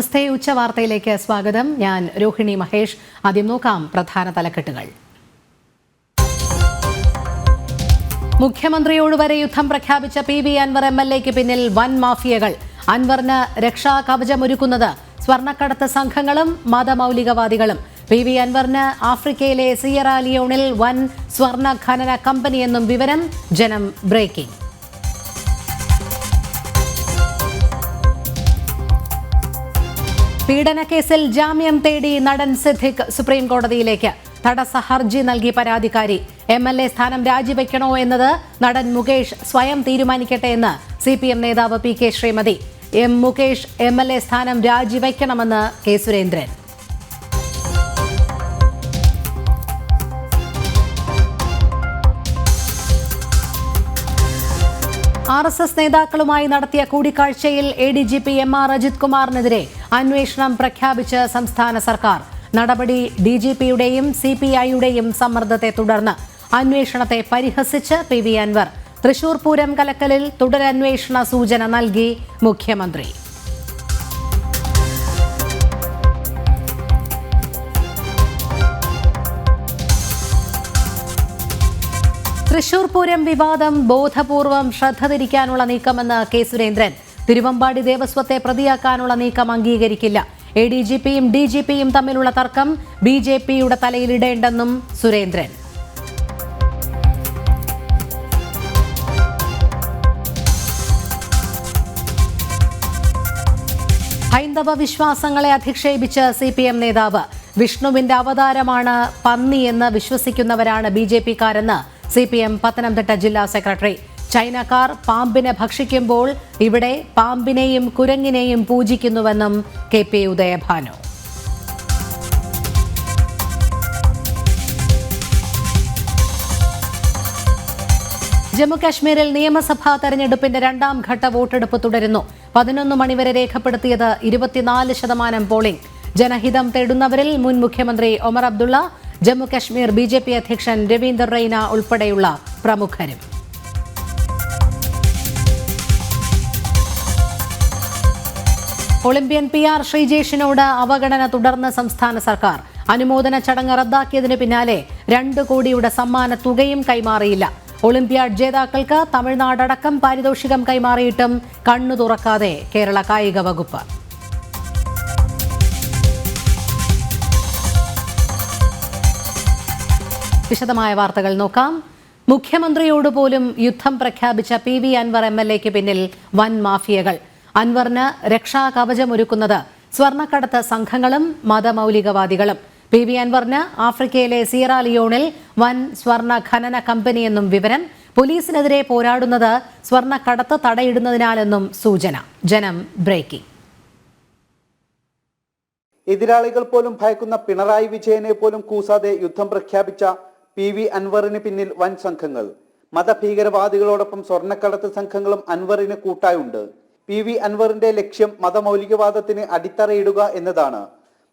നമസ്തേ, ഉച്ചവാർത്തയിലേക്ക് സ്വാഗതം. ഞാൻ രോഹിണി മഹേഷ്. ആദ്യം നോക്കാം പ്രധാന തലക്കെട്ടുകൾ. മുഖ്യമന്ത്രിയോട് വരെ യുദ്ധം പ്രഖ്യാപിച്ച PV അൻവർ MLAയ്ക്ക് പിന്നിൽ വൻ മാഫിയകൾ. അൻവറിന് രക്ഷാ കവചമൊരുക്കുന്നത് സ്വർണ്ണക്കടത്ത് സംഘങ്ങളും മതമൗലികവാദികളും. PV അൻവറിന് ആഫ്രിക്കയിലെ സിയറ ലിയോണിൽ വൻ സ്വർണ്ണ ഖനന കമ്പനിയെന്നും വിവരം. ജനം ബ്രേക്കിംഗ്. പീഡനക്കേസിൽ ജാമ്യം തേടി നടൻ സിദ്ദിഖ് സുപ്രീം കോടതിയിലേക്ക്. തടസ്സ ഹർജി നൽകി പരാതിക്കാരി. MLA സ്ഥാനം രാജിവെക്കണോ എന്നത് നടൻ മുകേഷ് സ്വയം തീരുമാനിക്കട്ടെ എന്ന് CPM നേതാവ് PK ശ്രീമതി. മുകേഷ് MLA സ്ഥാനം രാജിവെക്കണമെന്ന് K സുരേന്ദ്രൻ. RSS നേതാക്കളുമായി നടത്തിയ കൂടിക്കാഴ്ചയിൽ ADGP MR അജിത് കുമാറിനെതിരെ അന്വേഷണം പ്രഖ്യാപിച്ച് സംസ്ഥാന സർക്കാർ. നടപടി DGPയുടെയും CPIയുടെയും സമ്മർദ്ദത്തെ തുടർന്ന്. അന്വേഷണത്തെ പരിഹസിച്ച് PV അൻവർ. തൃശൂർ പൂരം കലക്കലിൽ തുടരന്വേഷണ സൂചന നൽകി മുഖ്യമന്ത്രി. തൃശൂർ പൂരം വിവാദം ബോധപൂർവം ശ്രദ്ധ തിരിക്കാനുള്ള നീക്കമെന്ന് K സുരേന്ദ്രൻ. തിരുവമ്പാടി ദേവസ്വത്തെ പ്രതിയാക്കാനുള്ള നീക്കം അംഗീകരിക്കില്ല. ADGPയും DGPയും തമ്മിലുള്ള തർക്കം BJPയുടെ തലയിലിടേണ്ടെന്നും സുരേന്ദ്രൻ. ഹൈന്ദവ വിശ്വാസങ്ങളെ അധിക്ഷേപിച്ച് CPM നേതാവ്. വിഷ്ണുവിന്റെ അവതാരമാണ് പന്നിയെന്ന് വിശ്വസിക്കുന്നവരാണ് BJPക്കാരെന്ന് CPM പത്തനംതിട്ട ജില്ലാ സെക്രട്ടറി. ചൈനക്കാർ പാമ്പിനെ ഭക്ഷിക്കുമ്പോൾ ഇവിടെ പാമ്പിനെയും കുരങ്ങിനെയും പൂജിക്കുന്നുവെന്നും KP ഉദയഭാനു. ജമ്മുകാശ്മീരിൽ നിയമസഭാ തെരഞ്ഞെടുപ്പിന്റെ രണ്ടാം ഘട്ട വോട്ടെടുപ്പ് തുടരുന്നു. 11 മണിവരെ രേഖപ്പെടുത്തിയത് 24% പോളിംഗ്. ജനഹിതം തേടുന്നവരിൽ മുൻ മുഖ്യമന്ത്രി ഒമർ അബ്ദുള്ള, ജമ്മുകാശ്മീർ BJP അധ്യക്ഷൻ രവീന്ദർ റെയ്ന ഉൾപ്പെടെയുള്ള പ്രമുഖരും. ഒളിമ്പ്യൻ PR ശ്രീജേഷിനോട് അവഗണന തുടർന്ന് സംസ്ഥാന സർക്കാർ. അനുമോദന ചടങ്ങ് റദ്ദാക്കിയതിന് പിന്നാലെ 2 കോടിയുടെ സമ്മാന തുകയും കൈമാറിയില്ല. ഒളിമ്പ്യാഡ് ജേതാക്കൾക്ക് തമിഴ്നാടടക്കം പാരിതോഷികം കൈമാറിയിട്ടും കണ്ണു തുറക്കാതെ കേരള കായിക വകുപ്പ്. വിശദമായ വാർത്തകൾ നോക്കാം. മുഖ്യമന്ത്രിയോട് പോലും യുദ്ധം പ്രഖ്യാപിച്ച PV അൻവർ MLAയ്ക്ക് പിന്നിൽ വൻ മാഫിയകൾ. അൻവറിന് രക്ഷാ കവചമൊരുക്കുന്നത് സ്വർണ്ണക്കടത്ത് സംഘങ്ങളും മതമൗലികവാദികളും. PV അൻവറിന് ആഫ്രിക്കയിലെ സിയറ ലിയോണിൽ വൻ സ്വർണ്ണ ഖനന കമ്പനിയെന്നും വിവരം. പോലീസിനെതിരെ പോരാടുന്നത് സ്വർണ്ണക്കടത്ത് തടയിടുന്നതിനാലെന്നും സൂചന. ജനം ബ്രേക്കിംഗ്. എതിരാളികൾ പോലും ഭയക്കുന്ന പിണറായി വിജയനെ പോലും കൂസാതെ യുദ്ധം പ്രഖ്യാപിച്ച PV അൻവറിന് പിന്നിൽ വൻ സംഘങ്ങൾ. മതഭീകരവാദികളോടൊപ്പം സ്വർണ്ണക്കടത്ത് സംഘങ്ങളും അൻവറിന് കൂട്ടായുണ്ട്. PV അൻവറിന്റെ ലക്ഷ്യം മതമൗലികവാദത്തിന് അടിത്തറയിടുക എന്നതാണ്.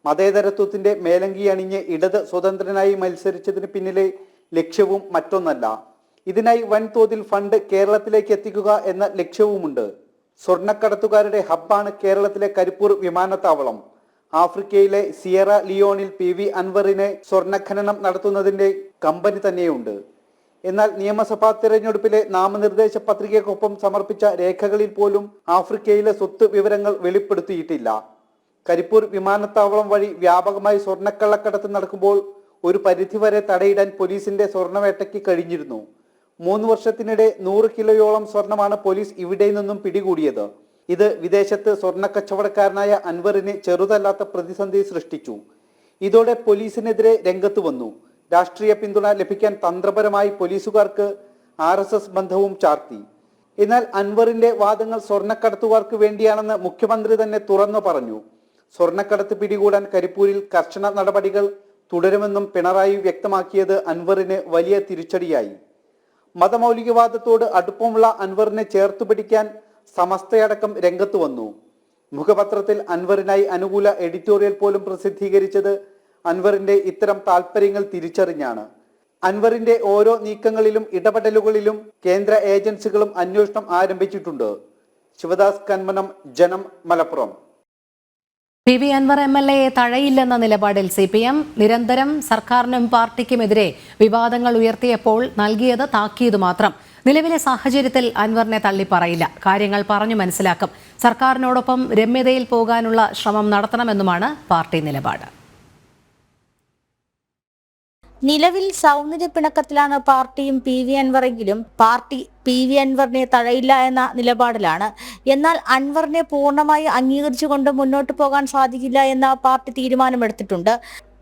മതേതരത്വത്തിന്റെ മേലങ്കി അണിഞ്ഞ് ഇടത് സ്വതന്ത്രനായി മത്സരിച്ചതിന് പിന്നിലെ ലക്ഷ്യവും മറ്റൊന്നല്ല. ഇതിനായി വൻതോതിൽ ഫണ്ട് കേരളത്തിലേക്ക് എത്തിക്കുക എന്ന ലക്ഷ്യവുമുണ്ട്. സ്വർണ്ണക്കടത്തുകാരുടെ ഹബ്ബാണ് കേരളത്തിലെ കരിപ്പൂർ വിമാനത്താവളം. ആഫ്രിക്കയിലെ സിയറ ലിയോണിൽ PV അൻവറിനെ സ്വർണ്ണഖനനം നടത്തുന്നതിന്റെ കമ്പനി തന്നെയുണ്ട്. എന്നാൽ നിയമസഭാ തെരഞ്ഞെടുപ്പിലെ നാമനിർദ്ദേശ പത്രികയ്ക്കൊപ്പം സമർപ്പിച്ച രേഖകളിൽ പോലും ആഫ്രിക്കയിലെ സ്വത്ത് വിവരങ്ങൾ വെളിപ്പെടുത്തിയിട്ടില്ല. കരിപ്പൂർ വിമാനത്താവളം വഴി വ്യാപകമായി സ്വർണ്ണക്കള്ളക്കടത്ത് നടക്കുമ്പോൾ ഒരു പരിധിവരെ തടയിടാൻ പോലീസിന്റെ സ്വർണ്ണവേട്ടയ്ക്ക് കഴിഞ്ഞിരുന്നു. 3 വർഷത്തിനിടെ 100 കിലോയോളം സ്വർണമാണ് പോലീസ് ഇവിടെ നിന്നും പിടികൂടിയത്. ഇത് വിദേശത്ത് സ്വർണ്ണ കച്ചവടക്കാരനായ അൻവറിന് ചെറുതല്ലാത്ത പ്രതിസന്ധി സൃഷ്ടിച്ചു. ഇതോടെ പോലീസിനെതിരെ രംഗത്ത് വന്നു. രാഷ്ട്രീയ പിന്തുണ ലഭിക്കാൻ തന്ത്രപരമായി പോലീസുകാർക്ക് RSS ബന്ധവും ചാർത്തി. എന്നാൽ അൻവറിന്റെ വാദങ്ങൾ സ്വർണ്ണക്കടത്തുകാർക്ക് വേണ്ടിയാണെന്ന് മുഖ്യമന്ത്രി തന്നെ തുറന്നു പറഞ്ഞു. സ്വർണ്ണക്കടത്ത് പിടികൂടാൻ കരിപ്പൂരിൽ കർശന നടപടികൾ തുടരുമെന്നും പിണറായി വ്യക്തമാക്കിയത് അൻവറിന് വലിയ തിരിച്ചടിയായി. മതമൗലികവാദത്തോട് അടുപ്പമുള്ള അൻവറിനെ ചേർത്തുപിടിക്കാൻ സമസ്തയടക്കം രംഗത്ത് വന്നു. മുഖപത്രത്തിൽ അൻവറിനായി അനുകൂല എഡിറ്റോറിയൽ പോലും പ്രസിദ്ധീകരിച്ചത് അൻവറിന്റെ ഇത്തരം താൽപര്യങ്ങൾ തിരിച്ചറിഞ്ഞാണ്. അൻവറിന്റെ ഓരോ നീക്കങ്ങളിലും ഇടപെടലുകളിലും കേന്ദ്ര ഏജൻസികളും അന്വേഷണം ആരംഭിച്ചിട്ടുണ്ട്. ശിവദാസ് കന്മനം, ജനം, മലപ്പുറം. PV അൻവർ MLA തഴയില്ലെന്ന നിലപാടിൽ CPM നിരന്തരം സർക്കാരിനും പാർട്ടിക്കുമെതിരെ വിവാദങ്ങൾ ഉയർത്തിയപ്പോൾ നൽകിയത് താക്കീത് മാത്രം. നിലവിലെ സാഹചര്യത്തിൽ അൻവറിനെ തള്ളിപ്പറയില്ല. കാര്യങ്ങൾ പറഞ്ഞു മനസ്സിലാക്കും. സർക്കാരിനോടൊപ്പം രമ്യതയിൽ പോകാനുള്ള ശ്രമം നടത്തണമെന്നുമാണ് പാർട്ടി നിലപാട്. നിലവിൽ സൗന്ദര്യ പിണക്കത്തിലാണ് പാർട്ടിയും PV അൻവറെങ്കിലും പാർട്ടി PV അൻവറിനെ തഴയില്ല എന്ന നിലപാടിലാണ്. എന്നാൽ അൻവറിനെ പൂർണ്ണമായി അംഗീകരിച്ചുകൊണ്ട് മുന്നോട്ട് പോകാൻ സാധിക്കില്ല എന്ന പാർട്ടി തീരുമാനമെടുത്തിട്ടുണ്ട്.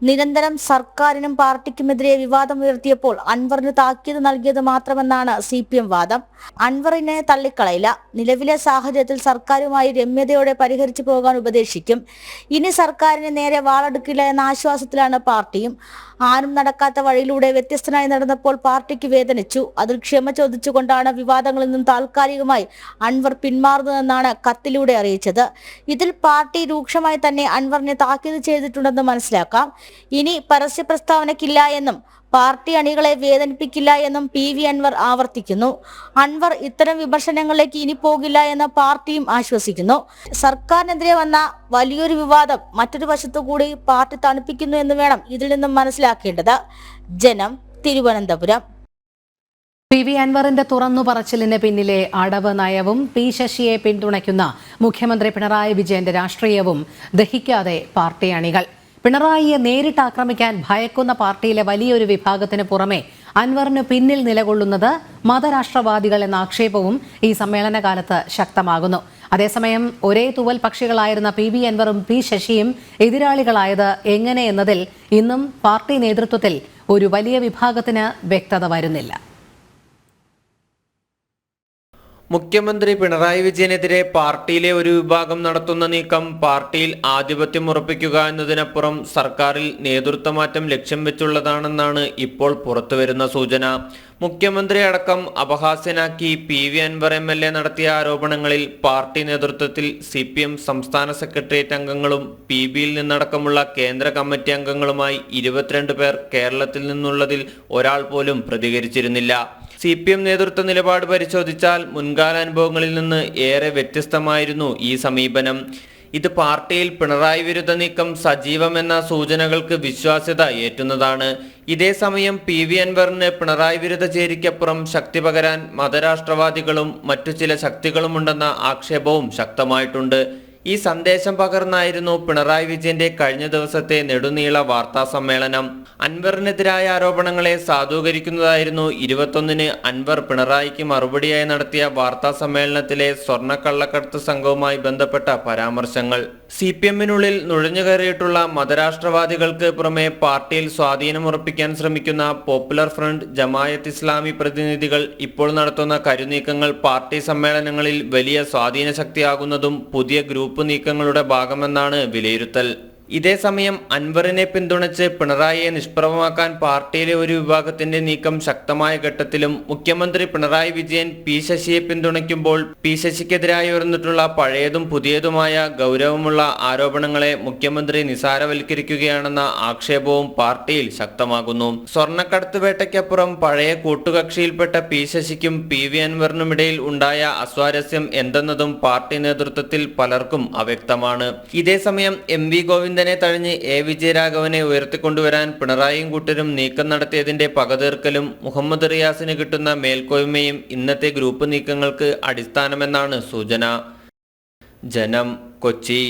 നിരന്തരം സർക്കാരിനും പാർട്ടിക്കുമെതിരെ വിവാദമുയർത്തിയപ്പോൾ അൻവറിന് താക്കീത് നൽകിയത് മാത്രമെന്നാണ് CPM വാദം. അൻവറിനെ തള്ളിക്കളയില്ല. നിലവിലെ സാഹചര്യത്തിൽ സർക്കാരുമായി രമ്യതയോടെ പരിഹരിച്ചു പോകാൻ ഉപദേശിക്കും. ഇനി സർക്കാരിന് നേരെ വാളെടുക്കില്ല എന്ന ആശ്വാസത്തിലാണ് പാർട്ടിയും. ആരും നടക്കാത്ത വഴിയിലൂടെ വ്യത്യസ്തനായി നടന്നപ്പോൾ പാർട്ടിക്ക് വേദനിച്ചു. അതിൽ ക്ഷമ ചോദിച്ചുകൊണ്ടാണ് വിവാദങ്ങളിൽ നിന്നും താൽക്കാലികമായി അൻവർ പിന്മാറുന്നതെന്നാണ് കത്തിലൂടെ അറിയിച്ചത്. ഇതിൽ പാർട്ടി രൂക്ഷമായി തന്നെ അൻവറിനെ താക്കീത് ചെയ്തിട്ടുണ്ടെന്ന് മനസ്സിലാക്കാം. ഇനി പരസ്യ പ്രസ്താവനയ്ക്കില്ല എന്നും പാർട്ടി അണികളെ വേദനിപ്പിക്കില്ല എന്നും PV അൻവർ ആവർത്തിക്കുന്നു. അൻവർ ഇത്തരം വിമർശനങ്ങളിലേക്ക് ഇനി പോകില്ല എന്ന് പാർട്ടിയും ആശ്വസിക്കുന്നു. സർക്കാരിനെതിരെ വന്ന വലിയൊരു വിവാദം മറ്റൊരു വശത്തുകൂടി പാർട്ടി തണുപ്പിക്കുന്നു എന്ന് വേണം ഇതിൽ നിന്നും മനസ്സിലാക്കേണ്ടത്. ജനം, തിരുവനന്തപുരം. PV അൻവറിന്റെ തുറന്നു പറച്ചിലിന് പിന്നിലെ അടവ് നയവും P ശശിയെ പിന്തുണയ്ക്കുന്ന മുഖ്യമന്ത്രി പിണറായി വിജയന്റെ രാഷ്ട്രീയവും ദഹിക്കാതെ പാർട്ടി അണികൾ. പിണറായിയെ നേരിട്ട് ആക്രമിക്കാൻ ഭയക്കുന്ന പാർട്ടിയിലെ വലിയൊരു വിഭാഗത്തിന് പുറമെ അൻവറിന് പിന്നിൽ നിലകൊള്ളുന്നത് മതരാഷ്ട്രവാദികൾ എന്ന ആക്ഷേപവും ഈ സമ്മേളനകാലത്ത് ശക്തമാകുന്നു. അതേസമയം ഒരേ തൂവൽ പക്ഷികളായിരുന്ന PV അൻവറും P ശശിയും എതിരാളികളായത് എങ്ങനെ എന്നതിൽ ഇന്നും പാർട്ടി നേതൃത്വത്തിൽ ഒരു വലിയ വിഭാഗത്തിന് വ്യക്തത വരുന്നില്ല. മുഖ്യമന്ത്രി പിണറായി വിജയനെതിരെ പാർട്ടിയിലെ ഒരു വിഭാഗം നടത്തുന്ന നീക്കം പാർട്ടിയിൽ ആധിപത്യം ഉറപ്പിക്കുക എന്നതിനപ്പുറം സർക്കാരിൽ നേതൃത്വമാറ്റം ലക്ഷ്യം വെച്ചുള്ളതാണെന്നാണ് ഇപ്പോൾ പുറത്തുവരുന്ന സൂചന. മുഖ്യമന്ത്രി അടക്കം അപഹാസ്യനാക്കി PV അൻവർ MLA നടത്തിയ ആരോപണങ്ങളിൽ പാർട്ടി നേതൃത്വത്തിൽ CPM സംസ്ഥാന സെക്രട്ടേറിയറ്റ് അംഗങ്ങളും PBയിൽ നിന്നടക്കമുള്ള കേന്ദ്ര കമ്മിറ്റി അംഗങ്ങളുമായി 22 പേർ കേരളത്തിൽ നിന്നുള്ളതിൽ ഒരാൾ പോലും പ്രതികരിച്ചിരുന്നില്ല. CPM നേതൃത്വ നിലപാട് പരിശോധിച്ചാൽ മുൻകാല അനുഭവങ്ങളിൽ നിന്ന് ഏറെ വ്യത്യസ്തമായിരുന്നു ഈ സമീപനം. ഇത് പാർട്ടിയിൽ പിണറായി വിരുദ്ധ നീക്കം സജീവമെന്ന സൂചനകൾക്ക് വിശ്വാസ്യത ഏറ്റുന്നതാണ്. ഇതേസമയം PV അൻവറിന് പിണറായി വിരുദ്ധ ചേരിക്കപ്പുറം ശക്തി പകരാൻ മതരാഷ്ട്രവാദികളും മറ്റു ചില ശക്തികളുമുണ്ടെന്ന ആക്ഷേപവും ശക്തമായിട്ടുണ്ട്. ഈ സന്ദേശം പകർന്നായിരുന്നു പിണറായി വിജയന്റെ കഴിഞ്ഞ ദിവസത്തെ നെടുനീള വാർത്താ സമ്മേളനം. അൻവറിനെതിരായ ആരോപണങ്ങളെ സാധൂകരിക്കുന്നതായിരുന്നു 21-ന് അൻവർ പിണറായിക്ക് മറുപടിയായി നടത്തിയ വാർത്താ സമ്മേളനത്തിലെ സ്വർണ്ണക്കള്ളക്കടത്ത് സംഘവുമായി ബന്ധപ്പെട്ട പരാമർശങ്ങൾ. CPM-നുള്ളിൽ നുഴഞ്ഞുകയറിയിട്ടുള്ള മതരാഷ്ട്രവാദികൾക്ക് പുറമെ പാർട്ടിയിൽ സ്വാധീനമുറപ്പിക്കാൻ ശ്രമിക്കുന്ന പോപ്പുലർ ഫ്രണ്ട്, ജമായത്ത് ഇസ്ലാമി പ്രതിനിധികൾ ഇപ്പോൾ നടത്തുന്ന കരുനീക്കങ്ങൾ പാർട്ടി സമ്മേളനങ്ങളിൽ വലിയ സ്വാധീന ശക്തിയാകുന്നതും പുതിയ ഗ്രൂപ്പ് നീക്കങ്ങളുടെ ഭാഗമെന്നാണ് വിലയിരുത്തൽ. ഇതേസമയം അൻവറിനെ പിന്തുണച്ച് പിണറായിയെ നിഷ്പ്രഭമാക്കാൻ പാർട്ടിയിലെ ഒരു വിഭാഗത്തിന്റെ നീക്കം ശക്തമായ ഘട്ടത്തിലും മുഖ്യമന്ത്രി പിണറായി വിജയൻ P ശശിയെ പിന്തുണയ്ക്കുമ്പോൾ P ശശിക്കെതിരായി ഉയർന്നിട്ടുള്ള പഴയതും പുതിയതുമായ ഗൗരവമുള്ള ആരോപണങ്ങളെ മുഖ്യമന്ത്രി നിസാരവൽക്കരിക്കുകയാണെന്ന ആക്ഷേപവും പാർട്ടിയിൽ ശക്തമാകുന്നു. സ്വർണ്ണക്കടത്ത് വേട്ടയ്ക്കപ്പുറം പഴയ കൂട്ടുകക്ഷിയിൽപ്പെട്ട P ശശിക്കും PV അൻവറിനുമിടയിൽ ഉണ്ടായ അസ്വാരസ്യം എന്തെന്നതും പാർട്ടി നേതൃത്വത്തിൽ പലർക്കും അവ്യക്തമാണ്. ഇതേസമയം MV ഗോവിന്ദൻ തഴഞ്ഞ് A വിജയരാഘവനെ ഉയർത്തിക്കൊണ്ടുവരാൻ പിണറായിയും കൂട്ടരും നീക്കം നടത്തിയതിന്റെ പകതീർക്കലും മുഹമ്മദ് റിയാസിന് കിട്ടുന്ന മേൽക്കോയ്മയും ഇന്നത്തെ ഗ്രൂപ്പ് നീക്കങ്ങൾക്ക് അടിസ്ഥാനമെന്നാണ് സൂചന. ജനം, കൊച്ചി.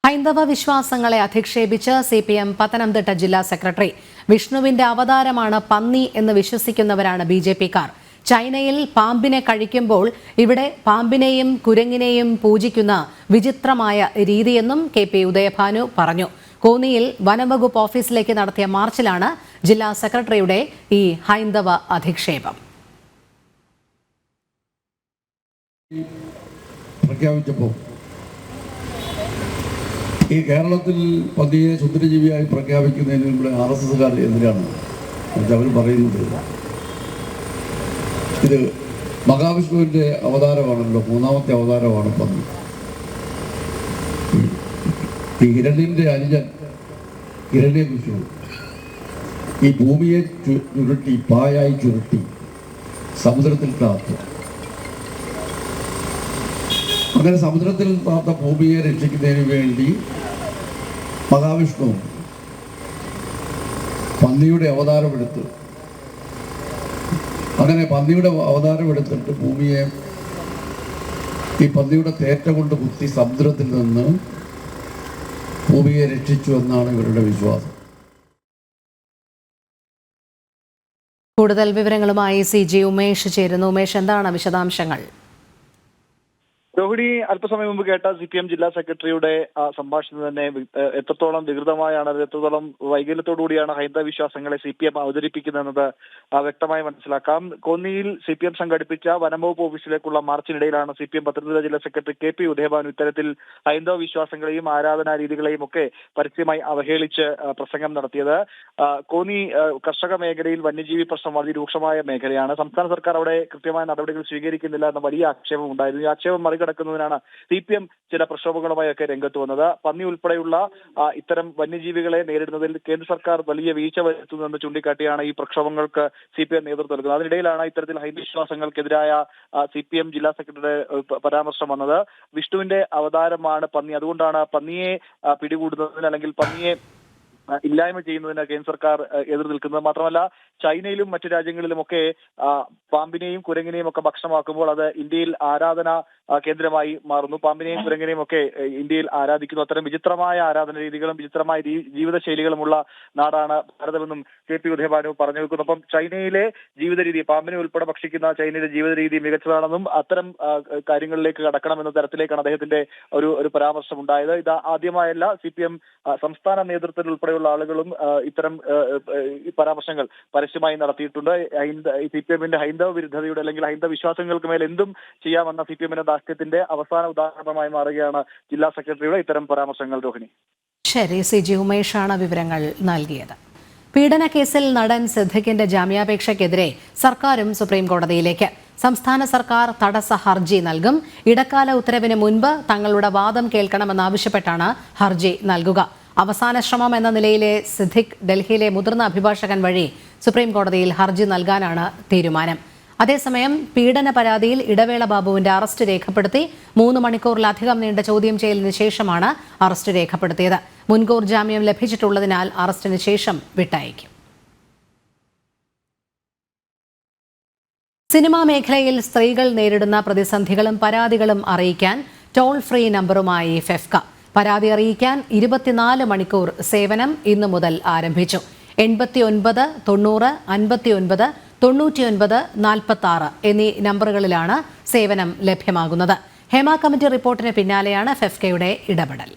ഹൈന്ദവ വിശ്വാസങ്ങളെ അധിക്ഷേപിച്ച് CPM പത്തനംതിട്ട ജില്ലാ സെക്രട്ടറി. വിഷ്ണുവിന്റെ അവതാരമാണ് പന്നി എന്ന് വിശ്വസിക്കുന്നവരാണ് BJP-ക്കാർ. ചൈനയിൽ പാമ്പിനെ കഴിക്കുമ്പോൾ ഇവിടെ പാമ്പിനെയും കുരങ്ങിനെയും പൂജിക്കുന്ന വിചിത്രമായ രീതിയെന്നും KP ഉദയഭാനു പറഞ്ഞു. കോന്നിയിൽ വനംവകുപ്പ് ഓഫീസിലേക്ക് നടത്തിയ മാർച്ചിലാണ് ജില്ലാ സെക്രട്ടറിയുടെ ഈ ഹൈന്ദവ അധിക്ഷേപം. പ്രഖ്യാപിച്ചപ്പോൾ ഈ കേരളത്തിൽ പതിയെ സുന്ദരജീവിയായി പ്രഖ്യാപിക്കുന്നതിന് ഇവിടെ RSSകാർ എതിരാണ്. അവർ പറയുന്നത് ഇത് മഹാവിഷ്ണുവിൻ്റെ അവതാരമാണല്ലോ, 3ാമത്തെ അവതാരമാണ് പന്നി. ഈ ഹിരണ്യൻ്റെ അനുജൻ ഹിരണ്യകശിപു ഈ ഭൂമിയെ ചുരുട്ടി പായായി ചുരുട്ടി സമുദ്രത്തിൽ താത്തു. അങ്ങനെ സമുദ്രത്തിൽ താത്ത ഭൂമിയെ രക്ഷിക്കുന്നതിന് വേണ്ടി മഹാവിഷ്ണു പന്നിയുടെ അവതാരമെടുത്ത്, അങ്ങനെ പന്നിയുടെ അവതാരമെടുത്തിട്ട് ഭൂമിയെ ഈ പന്നിയുടെ തേറ്റ കൊണ്ട് കുത്തി സമുദ്രത്തിൽ നിന്ന് ഭൂമിയെ രക്ഷിച്ചു എന്നാണ് ഇവരുടെ വിശ്വാസം. കൂടുതൽ വിവരങ്ങളുമായി CG ഉമേഷ് ചേരുന്നു. ഉമേഷ്, എന്താണ് വിശദാംശങ്ങൾ? രോഹിണി, അല്പസമയം മുമ്പ് കേട്ട CPM ജില്ലാ സെക്രട്ടറിയുടെ സംഭാഷണം തന്നെ എത്രത്തോളം വികൃതമായാണ്, എത്രത്തോളം വൈകല്യത്തോടുകൂടിയാണ് ഹൈന്ദവ വിശ്വാസങ്ങളെ CPM അവതരിപ്പിക്കുന്നതെന്നത് വ്യക്തമായി മനസ്സിലാക്കാം. കോന്നിയിൽ CPM സംഘടിപ്പിച്ച വനംവകുപ്പ് ഓഫീസിലേക്കുള്ള മാർച്ചിനിടയിലാണ് CPM പത്തനംതിട്ട ജില്ലാ സെക്രട്ടറി KP ഉദയഭാനു ഇത്തരത്തിൽ ഹൈന്ദവ വിശ്വാസങ്ങളെയും ആരാധനാ രീതികളെയും ഒക്കെ പരസ്യമായി അവഹേളിച്ച് പ്രസംഗം നടത്തിയത്. കോന്നി കർഷക മേഖലയിൽ വന്യജീവി പ്രശ്നം വളരെ രൂക്ഷമായ മേഖലയാണ്. സംസ്ഥാന സർക്കാർ അവിടെ കൃത്യമായ നടപടികൾ സ്വീകരിക്കുന്നില്ല എന്ന വലിയ ആക്ഷേപം ഉണ്ടായിരുന്നു. ഈ ആക്ഷേപം മറികടക്കുന്നതിനാണ് CPM ചില പ്രക്ഷോഭങ്ങളുമായൊക്കെ രംഗത്ത് വന്നത്. പന്നി ഉൾപ്പെടെയുള്ള ഇത്തരം വന്യജീവികളെ നേരിടുന്നതിൽ കേന്ദ്ര സർക്കാർ വലിയ വീഴ്ച വരുത്തുന്നതെന്ന് ചൂണ്ടിക്കാട്ടിയാണ് ഈ പ്രക്ഷോഭങ്ങൾക്ക് CPM നേതൃത്വം നൽകുന്നത്. അതിനിടയിലാണ് ഇത്തരത്തിൽ ഹൈന്ദവിശ്വാസങ്ങൾക്കെതിരായ CPM ജില്ലാ സെക്രട്ടറിയുടെ പരാമർശം വന്നത്. വിഷ്ണുവിന്റെ അവതാരമാണ് പന്നി, അതുകൊണ്ടാണ് പന്നിയെ പിടികൂടുന്നതിന് അല്ലെങ്കിൽ പന്നിയെ ഇല്ലായ്മ ചെയ്യുന്നതിന് കേന്ദ്ര സർക്കാർ എതിർ നിൽക്കുന്നത്. മാത്രമല്ല, ചൈനയിലും മറ്റു രാജ്യങ്ങളിലുമൊക്കെ പാമ്പിനെയും കുരങ്ങിനെയും ഒക്കെ ഭക്ഷണമാക്കുമ്പോൾ അത് ഇന്ത്യയിൽ ആരാധന കേന്ദ്രമായി മാറുന്നു. പാമ്പിനെയും കുരങ്ങിനെയും ഒക്കെ ഇന്ത്യയിൽ ആരാധിക്കുന്നു. അത്തരം വിചിത്രമായ ആരാധന രീതികളും വിചിത്രമായ ജീവിതശൈലികളുമുള്ള നാടാണ് ഭാരതമെന്നും KP ഉദയഭാനു പറഞ്ഞു വെക്കുന്നു. അപ്പം ചൈനയിലെ ജീവിത രീതി, പാമ്പിനെ ഉൾപ്പെടെ ഭക്ഷിക്കുന്ന ചൈനയുടെ ജീവിത രീതി മികച്ചതാണെന്നും അത്തരം കാര്യങ്ങളിലേക്ക് കടക്കണമെന്ന തരത്തിലേക്കാണ് അദ്ദേഹത്തിന്റെ ഒരു പരാമർശം ഉണ്ടായത്. ഇത് ആദ്യമായല്ല. CPM സംസ്ഥാന നേതൃത്വത്തിൽ ഉൾപ്പെടെയുള്ള ആളുകളും ഇത്തരം പരാമർശങ്ങൾ പരസ്യമായി നടത്തിയിട്ടുണ്ട്. CPMന്റെ ഹൈന്ദവ വിരുദ്ധതയുടെ അല്ലെങ്കിൽ ഹൈന്ദവ വിശ്വാസങ്ങൾക്ക് മേൽ എന്തും ചെയ്യാമെന്ന CPMന്റെ ദാഷ്ട്യത്തിന്റെ അവസാന ഉദാഹരണമായി മാറുകയാണ് ജില്ലാ സെക്രട്ടറിയുടെ ഇത്തരം പരാമർശങ്ങൾ. രോഹിണി, ശരി. CG ഉമേഷാണ് വിവരങ്ങൾ നൽകിയത്. പീഡന കേസിൽ നടൻ സിദ്ദിഖിന്റെ ജാമ്യാപേക്ഷയ്ക്കെതിരെ സർക്കാരും സുപ്രീം കോടതിയിലേക്ക്. സംസ്ഥാന സർക്കാർ തടസ്സ ഹർജി നൽകും. ഇടക്കാല ഉത്തരവിന് മുൻപ് തങ്ങളുടെ വാദം കേൾക്കണമെന്നാവശ്യപ്പെട്ടാണ് ഹർജി നൽകുക. അവസാന ശ്രമം എന്ന നിലയിലെ സിദ്ദിഖ് ഡൽഹിയിലെ മുതിർന്ന അഭിഭാഷകൻ വഴി സുപ്രീം കോടതിയിൽ ഹർജി നൽകാനാണ് തീരുമാനം. അതേസമയം പീഡന പരാതിയിൽ ഇടവേള ബാബുവിന്റെ അറസ്റ്റ് രേഖപ്പെടുത്തി 3 മണിക്കൂറിലധികം നീണ്ട ചോദ്യം ചെയ്യലിന് ശേഷമാണ് അറസ്റ്റ് രേഖപ്പെടുത്തിയത്. മുൻകൂർ ജാമ്യം ലഭിച്ചിട്ടുള്ളതിനാൽ അറസ്റ്റിന് ശേഷം വിട്ടയക്കും. സിനിമാ മേഖലയിൽ സ്ത്രീകൾ നേരിടുന്ന പ്രതിസന്ധികളും പരാതികളും അറിയിക്കാൻ ടോൾ ഫ്രീ നമ്പറുമായി ഫെഫ്ക. പരാതി അറിയിക്കാൻ 24 മണിക്കൂർ സേവനം ഇന്നു മുതൽ ആരംഭിച്ചു. 89 90 59 99 46 എന്നീ നമ്പറുകളിലാണ് സേവനം ലഭ്യമാകുന്നത്. ഹേമ കമ്മിറ്റി റിപ്പോർട്ടിന് പിന്നാലെയാണ് ഫെഫ്കയുടെ ഇടപെടൽ.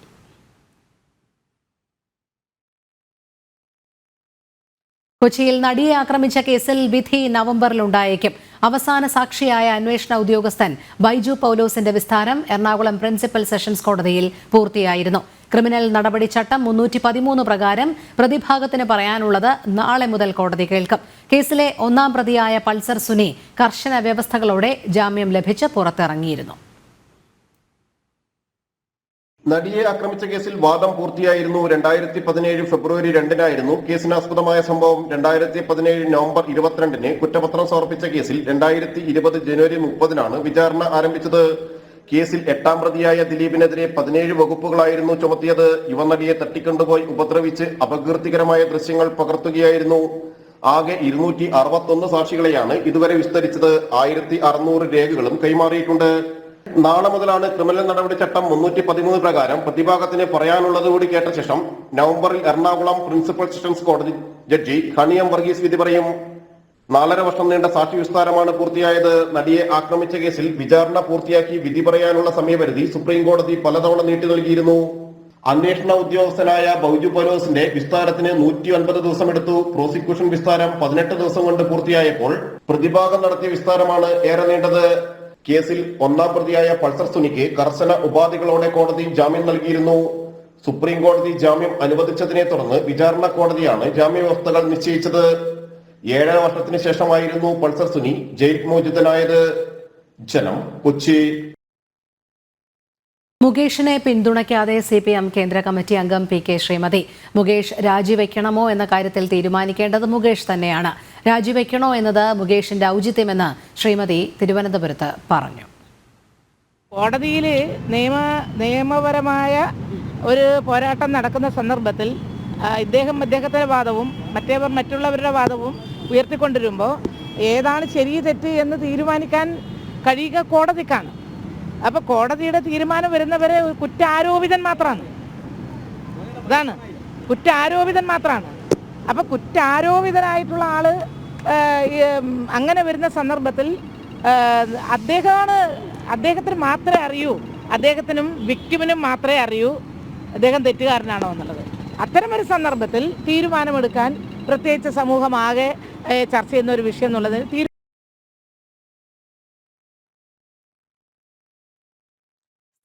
കൊച്ചിയിൽ നടിയെ ആക്രമിച്ച കേസിൽ വിധി നവംബറിലുണ്ടായേക്കും. അവസാന സാക്ഷിയായ അന്വേഷണ ഉദ്യോഗസ്ഥൻ ബൈജു പൗലോസിന്റെ വിസ്താരം എറണാകുളം പ്രിൻസിപ്പൽ സെഷൻസ് കോടതിയിൽ പൂർത്തിയായിരുന്നു. ക്രിമിനൽ നടപടി ചട്ടം 313 പ്രകാരം പ്രതിഭാഗത്തിന് പറയാനുള്ളത് നാളെ മുതൽ കോടതി കേൾക്കും. കേസിലെ 1-ാം പ്രതിയായ പൾസർ സുനി കർശന വ്യവസ്ഥകളോടെ ജാമ്യം ലഭിച്ച് പുറത്തിറങ്ങിയിരുന്നു. നടിയെ ആക്രമിച്ച കേസിൽ വാദം പൂർത്തിയായിരുന്നു. 2017 ഫെബ്രുവരി 2-നായിരുന്നു കേസിനാസ്പദമായ സംഭവം. 2017 നവംബർ 22-ന് കുറ്റപത്രം സമർപ്പിച്ച കേസിൽ 2020 ജനുവരി 30-നാണ് വിചാരണ ആരംഭിച്ചത്. കേസിൽ 8-ാം പ്രതിയായ ദിലീപിനെതിരെ 17 വകുപ്പുകളായിരുന്നു ചുമത്തിയത്. യുവനടിയെ തട്ടിക്കൊണ്ടുപോയി ഉപദ്രവിച്ച് അപകീർത്തികരമായ ദൃശ്യങ്ങൾ പകർത്തുകയായിരുന്നു. ആകെ 261 സാക്ഷികളെയാണ് ഇതുവരെ വിസ്തരിച്ചത്. 1600 രേഖകളും കൈമാറിയിട്ടുണ്ട്. നാളെ മുതലാണ് ക്രിമിനൽ നടപടി ചട്ടം 313 പ്രകാരം പ്രതിഭാഗത്തിന് പറയാനുള്ളത് കൂടി കേട്ട ശേഷം നവംബറിൽ എറണാകുളം പ്രിൻസിപ്പൽ സെഷൻസ് കോടതി ജഡ്ജി ഹണിയം വർഗീസ് വിധി പറയും. 4.5 വർഷം നീണ്ട സാക്ഷി വിസ്താരമാണ് പൂർത്തിയായത്. നടിയെ ആക്രമിച്ച കേസിൽ വിചാരണ പൂർത്തിയാക്കി വിധി പറയാനുള്ള സമയപരിധി സുപ്രീം കോടതി പലതവണ നീട്ടി നൽകിയിരുന്നു. അന്വേഷണ ഉദ്യോഗസ്ഥനായ ബൈജു പൗലോസിന്റെ വിസ്താരത്തിന് 109 ദിവസമെടുത്തു. പ്രോസിക്യൂഷൻ വിസ്താരം 18 ദിവസം കൊണ്ട് പൂർത്തിയായപ്പോൾ പ്രതിഭാഗം നടത്തിയ വിസ്താരമാണ് ഏറെ നീണ്ടത്. കേസിൽ 1-ാം പ്രതിയായ പൾസർ സുനിക്ക് കർശന ഉപാധികളോടെ കോടതി ജാമ്യം നൽകിയിരുന്നു. സുപ്രീം കോടതി ജാമ്യം അനുവദിച്ചതിനെ തുടർന്ന് വിചാരണ കോടതിയാണ് ജാമ്യവ്യവസ്ഥകൾ നിശ്ചയിച്ചത്. 7 വർഷത്തിന് ശേഷമായിരുന്നു പൾസർ സുനി ജയിൽ മോചിതനായത്. ജനം, കൊച്ചി. മുകേഷിനെ പിന്തുണയ്ക്കാതെ CPM കേന്ദ്ര കമ്മിറ്റി അംഗം PK ശ്രീമതി. മുകേഷ് രാജിവെക്കണമോ എന്ന കാര്യത്തിൽ തീരുമാനിക്കേണ്ടത് മുകേഷ് തന്നെയാണ്. രാജിവെക്കണോ എന്നത് മുകേഷിന്റെ ഔചിത്യമെന്ന് ശ്രീമതി തിരുവനന്തപുരത്ത് പറഞ്ഞു. കോടതിയിൽ നിയമപരമായ ഒരു പോരാട്ടം നടക്കുന്ന സന്ദർഭത്തിൽ അദ്ദേഹത്തിന്റെ വാദവും മറ്റുള്ളവരുടെ വാദവും ഉയർത്തിക്കൊണ്ടിരുമ്പോൾ ഏതാണ് ശരി തെറ്റ് എന്ന് തീരുമാനിക്കാൻ കഴിയുക കോടതിക്കാണ്. അപ്പോൾ കോടതിയുടെ തീരുമാനം വരുന്നവരെ കുറ്റാരോപിതൻ മാത്രമാണ്. അതാണ് കുറ്റാരോപിതൻ മാത്രമാണ്. അപ്പോൾ കുറ്റാരോപിതനായിട്ടുള്ള ആള് അങ്ങനെ വരുന്ന സന്ദർഭത്തിൽ അദ്ദേഹത്തിന് മാത്രമേ അറിയൂ, അദ്ദേഹത്തിനും വിക്ടിമിനും മാത്രമേ അറിയൂ അദ്ദേഹം തെറ്റുകാരനാണോ എന്നുള്ളത്. അത്തരമൊരു സന്ദർഭത്തിൽ തീരുമാനമെടുക്കാൻ പ്രത്യേകിച്ച് സമൂഹമാകെ ചർച്ച ചെയ്യുന്ന ഒരു വിഷയം എന്നുള്ളത്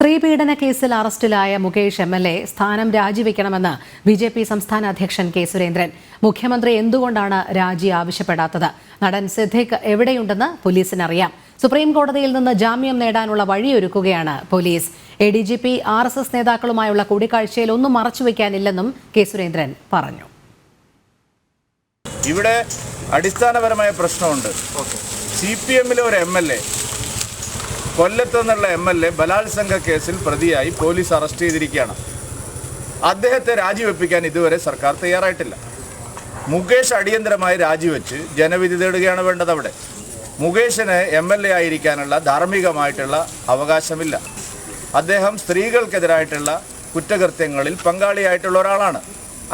സ്ത്രീപീഡന കേസിൽ അറസ്റ്റിലായ മുകേഷ് MLA സ്ഥാനം രാജിവെക്കണമെന്ന് BJP സംസ്ഥാന അധ്യക്ഷൻ കെ സുരേന്ദ്രൻ. മുഖ്യമന്ത്രി എന്തുകൊണ്ടാണ് രാജി ആവശ്യപ്പെടാത്തത്? നടൻ സിദ്ദിഖ് എവിടെയുണ്ടെന്ന് പോലീസിനറിയാം. സുപ്രീം കോടതിയിൽ നിന്ന് ജാമ്യം നേടാനുള്ള വഴിയൊരുക്കുകയാണ് പോലീസ്. ADGP RSS നേതാക്കളുമായുള്ള കൂടിക്കാഴ്ചയിൽ ഒന്നും മറച്ചുവെക്കാനില്ലെന്നും കെ സുരേന്ദ്രൻ പറഞ്ഞു. ഇവിടെ അടിസ്ഥാനപരമായ പ്രശ്നമുണ്ട്. CPM-ലെ ഒരു MLA, കൊല്ലത്ത് നിന്നുള്ള MLA ബലാത്സംഗ കേസിൽ പ്രതിയായി പോലീസ് അറസ്റ്റ് ചെയ്തിരിക്കുകയാണ്. അദ്ദേഹത്തെ രാജിവെപ്പിക്കാൻ ഇതുവരെ സർക്കാർ തയ്യാറായിട്ടില്ല. മുകേഷ് അടിയന്തരമായി രാജിവെച്ച് ജനവിധി തേടുകയാണ് വേണ്ടത്. അവിടെ മുകേഷിന് MLA ആയിരിക്കാനുള്ള ധാർമ്മികമായിട്ടുള്ള അവകാശമില്ല. അദ്ദേഹം സ്ത്രീകൾക്കെതിരായിട്ടുള്ള കുറ്റകൃത്യങ്ങളിൽ പങ്കാളിയായിട്ടുള്ള ഒരാളാണ്.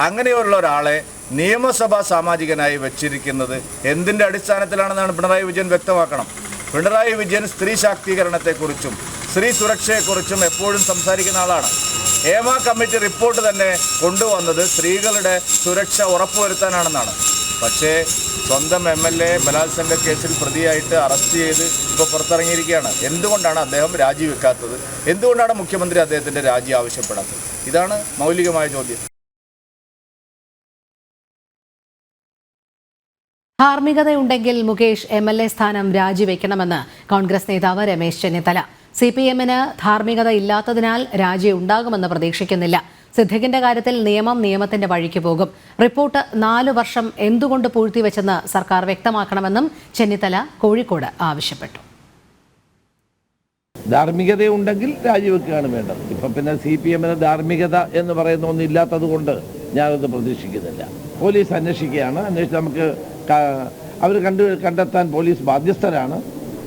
അങ്ങനെയുള്ള ഒരാളെ നിയമസഭാ സാമാജികനായി വെച്ചിരിക്കുന്നത് എന്തിൻ്റെ അടിസ്ഥാനത്തിലാണെന്നാണ് പിണറായി വിജയൻ വ്യക്തമാക്കണം. പിണറായി വിജയൻ സ്ത്രീ ശാക്തീകരണത്തെക്കുറിച്ചും സ്ത്രീ സുരക്ഷയെക്കുറിച്ചും എപ്പോഴും സംസാരിക്കുന്ന ആളാണ്. ഹേമ കമ്മിറ്റി റിപ്പോർട്ട് തന്നെ കൊണ്ടുവന്നത് സ്ത്രീകളുടെ സുരക്ഷ ഉറപ്പുവരുത്താനാണെന്നാണ്. പക്ഷേ സ്വന്തം MLA ബലാത്സംഗ കേസിൽ പ്രതിയായിട്ട് അറസ്റ്റ് ചെയ്ത് ഇപ്പോൾ പുറത്തിറങ്ങിയിരിക്കുകയാണ്. എന്തുകൊണ്ടാണ് അദ്ദേഹം രാജിവെക്കാത്തത്? എന്തുകൊണ്ടാണ് മുഖ്യമന്ത്രി അദ്ദേഹത്തിൻ്റെ രാജി ആവശ്യപ്പെടാത്തത്? ഇതാണ് മൗലികമായ ചോദ്യം. ധാർമ്മികതയുണ്ടെങ്കിൽ മുകേഷ് MLA സ്ഥാനം രാജിവെക്കണമെന്ന് കോൺഗ്രസ് നേതാവ് രമേശ് ചെന്നിത്തല. CPM-ന് ധാർമ്മികത ഇല്ലാത്തതിനാൽ രാജി ഉണ്ടാകുമെന്ന് പ്രതീക്ഷിക്കുന്നില്ല. സിദ്ദിഖിന്റെ കാര്യത്തിൽ നിയമത്തിന്റെ വഴിക്ക് പോകും. റിപ്പോർട്ട് 4 വർഷം എന്തുകൊണ്ട് പൂഴ്ത്തിവെച്ചെന്ന് സർക്കാർ വ്യക്തമാക്കണമെന്നും ചെന്നിത്തല കോഴിക്കോട് ആവശ്യപ്പെട്ടു. ധാർമ്മികതയുണ്ടെങ്കിൽ രാജിവെക്കുകയാണ് വേണ്ടത്. ഇപ്പം പിന്നെ CPM-ന് ധാർമ്മികത എന്ന് പറയുന്ന ഒന്നില്ലാത്തത് കൊണ്ട് ഞാനത് പ്രതീക്ഷിക്കുന്നില്ല. പോലീസ് അന്വേഷിക്കുകയാണ്. അന്വേഷിച്ച് നമുക്ക് അവർ കണ്ടെത്താൻ പോലീസ് ബാധ്യസ്ഥരാണ്.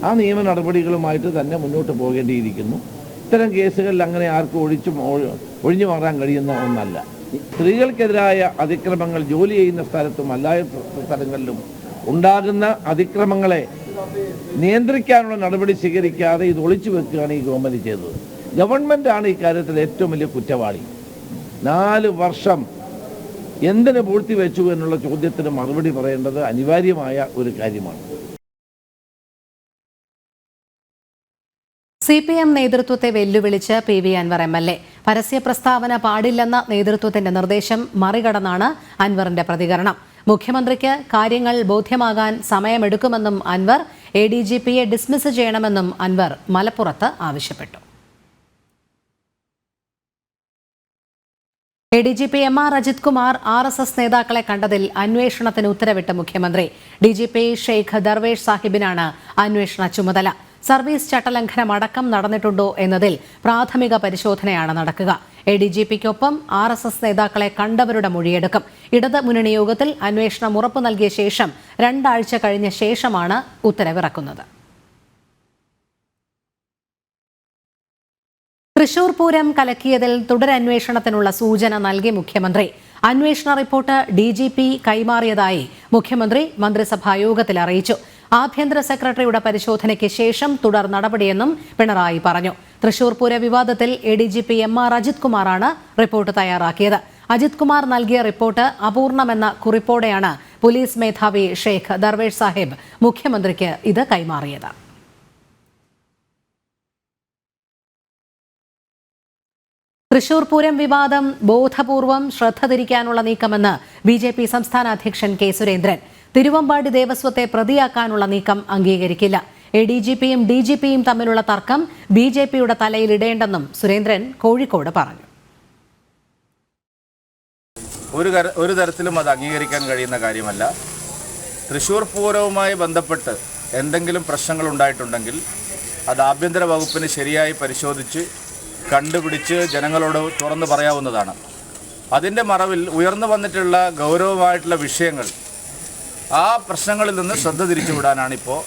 ആ നിയമ നടപടികളുമായിട്ട് തന്നെ മുന്നോട്ട് പോകേണ്ടിയിരിക്കുന്നു. ഇത്തരം കേസുകളിൽ അങ്ങനെ ആർക്കും ഒഴിഞ്ഞു മാറാൻ കഴിയുന്ന ഒന്നല്ല. സ്ത്രീകൾക്കെതിരായ അതിക്രമങ്ങൾ ജോലി ചെയ്യുന്ന സ്ഥലത്തും അല്ലാത്ത സ്ഥലങ്ങളിലും ഉണ്ടാകുന്ന അതിക്രമങ്ങളെ നിയന്ത്രിക്കാനുള്ള നടപടി സ്വീകരിക്കാതെ ഇത് ഒളിച്ചു വെക്കുകയാണ് ഈ ഗവൺമെൻറ് ചെയ്തത്. ഗവൺമെൻറ്റാണ് ഇക്കാര്യത്തിൽ ഏറ്റവും വലിയ കുറ്റവാളി. 4 വർഷം എന്തിനു പൂഴ്ത്തിവെച്ചു എന്നുള്ള ചോദ്യത്തിന് മറുപടി പറയേണ്ടത് അനിവാര്യമായ ഒരു കാര്യമാണ്. CPM നേതൃത്വത്തെ വെല്ലുവിളിച്ച് PV അൻവർ MLA. പരസ്യ പ്രസ്താവന പാടില്ലെന്ന നേതൃത്വത്തിന്റെ നിർദ്ദേശം മറികടന്നാണ് അൻവറിന്റെ പ്രതികരണം. മുഖ്യമന്ത്രിക്ക് കാര്യങ്ങൾ ബോധ്യമാകാൻ സമയമെടുക്കുമെന്നും അൻവർ, ADGPയെ ഡിസ്മിസ് ചെയ്യണമെന്നും അൻവർ മലപ്പുറത്ത് ആവശ്യപ്പെട്ടു. ADGP MR Ajith Kumar RSS നേതാക്കളെ കണ്ടതിൽ അന്വേഷണത്തിന് ഉത്തരവിട്ട മുഖ്യമന്ത്രി. DGP ഷെയ്ഖ് ദർവേഷ് സാഹിബിനാണ് അന്വേഷണ ചുമതല. സർവീസ് ചട്ടലംഘനം അടക്കം നടന്നിട്ടുണ്ടോ എന്നതിൽ പ്രാഥമിക പരിശോധനയാണ് നടക്കുക. ADGPക്കൊപ്പം RSS നേതാക്കളെ കണ്ടവരുടെ മൊഴിയെടുക്കും. ഇടത് മുന്നണി യോഗത്തിൽ അന്വേഷണം ഉറപ്പു നൽകിയ ശേഷം 2 ആഴ്ച കഴിഞ്ഞ ശേഷമാണ് ഉത്തരവിറക്കുന്നത്. തൃശൂർ പൂരം കലക്കിയതിൽ തുടരന്വേഷണത്തിനുള്ള സൂചന നൽകി മുഖ്യമന്ത്രി. അന്വേഷണ റിപ്പോർട്ട് DGP കൈമാറിയതായി മുഖ്യമന്ത്രി മന്ത്രിസഭാ യോഗത്തിൽ അറിയിച്ചു. ആഭ്യന്തര സെക്രട്ടറിയുടെ പരിശോധനയ്ക്ക് ശേഷം തുടർ നടപടിയെന്നും പിണറായി പറഞ്ഞു. തൃശൂർ പൂര വിവാദത്തിൽ ADGP MR അജിത് കുമാറാണ് റിപ്പോർട്ട് തയ്യാറാക്കിയത്. അജിത് കുമാർ നൽകിയ റിപ്പോർട്ട് അപൂർണമെന്ന കുറിപ്പോടെയാണ് പോലീസ് മേധാവി ഷെയ്ഖ് ദർവേഷ് സാഹിബ് മുഖ്യമന്ത്രിക്ക് ഇത് കൈമാറിയത്. തൃശൂർ പൂരം വിവാദം ബോധപൂർവം ശ്രദ്ധ തിരിക്കാനുള്ള നീക്കമെന്ന് BJP സംസ്ഥാന അധ്യക്ഷൻ കെ സുരേന്ദ്രൻ. തിരുവമ്പാടി ദേവസ്വത്തെ പ്രതിയാക്കാനുള്ള നീക്കം അംഗീകരിക്കില്ല. ADGPയും DGPയും തമ്മിലുള്ള തർക്കം BJPയുടെ തലയിലിടേണ്ടെന്നും സുരേന്ദ്രൻ കോഴിക്കോട് പറഞ്ഞു. ഒരു തരത്തിലും അത് അംഗീകരിക്കാൻ കഴിയുന്ന കാര്യമല്ല. തൃശൂർ പൂരവുമായി ബന്ധപ്പെട്ട് എന്തെങ്കിലും പ്രശ്നങ്ങൾ ഉണ്ടായിട്ടുണ്ടെങ്കിൽ അത് ആഭ്യന്തര വകുപ്പിന് ശരിയായി പരിശോധിച്ച് കണ്ടുപിടിച്ച് ജനങ്ങളോട് തുറന്നു പറയാവുന്നതാണ്. അതിൻ്റെ മറവിൽ ഉയർന്നു വന്നിട്ടുള്ള ഗൗരവമായിട്ടുള്ള വിഷയങ്ങൾ, ആ പ്രശ്നങ്ങളിൽ നിന്ന് ശ്രദ്ധ തിരിച്ചുവിടാനാണ് ഇപ്പോൾ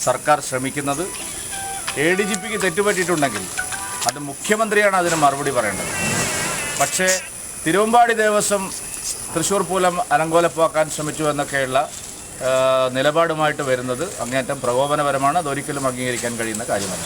സർക്കാർ ശ്രമിക്കുന്നത്. ADGPക്ക് തെറ്റുപറ്റിയിട്ടുണ്ടെങ്കിൽ അത് മുഖ്യമന്ത്രിയാണ് അതിന് മറുപടി പറയേണ്ടത്. പക്ഷേ തിരുവമ്പാടി ദേവസ്വം തൃശ്ശൂർ പൂരം അലങ്കോലപ്പാക്കാൻ ശ്രമിച്ചു എന്നൊക്കെയുള്ള നിലപാടുമായിട്ട് വരുന്നത് അങ്ങേയറ്റം പ്രകോപനപരമാണ്. അതൊരിക്കലും അംഗീകരിക്കാൻ കഴിയുന്ന കാര്യമല്ല.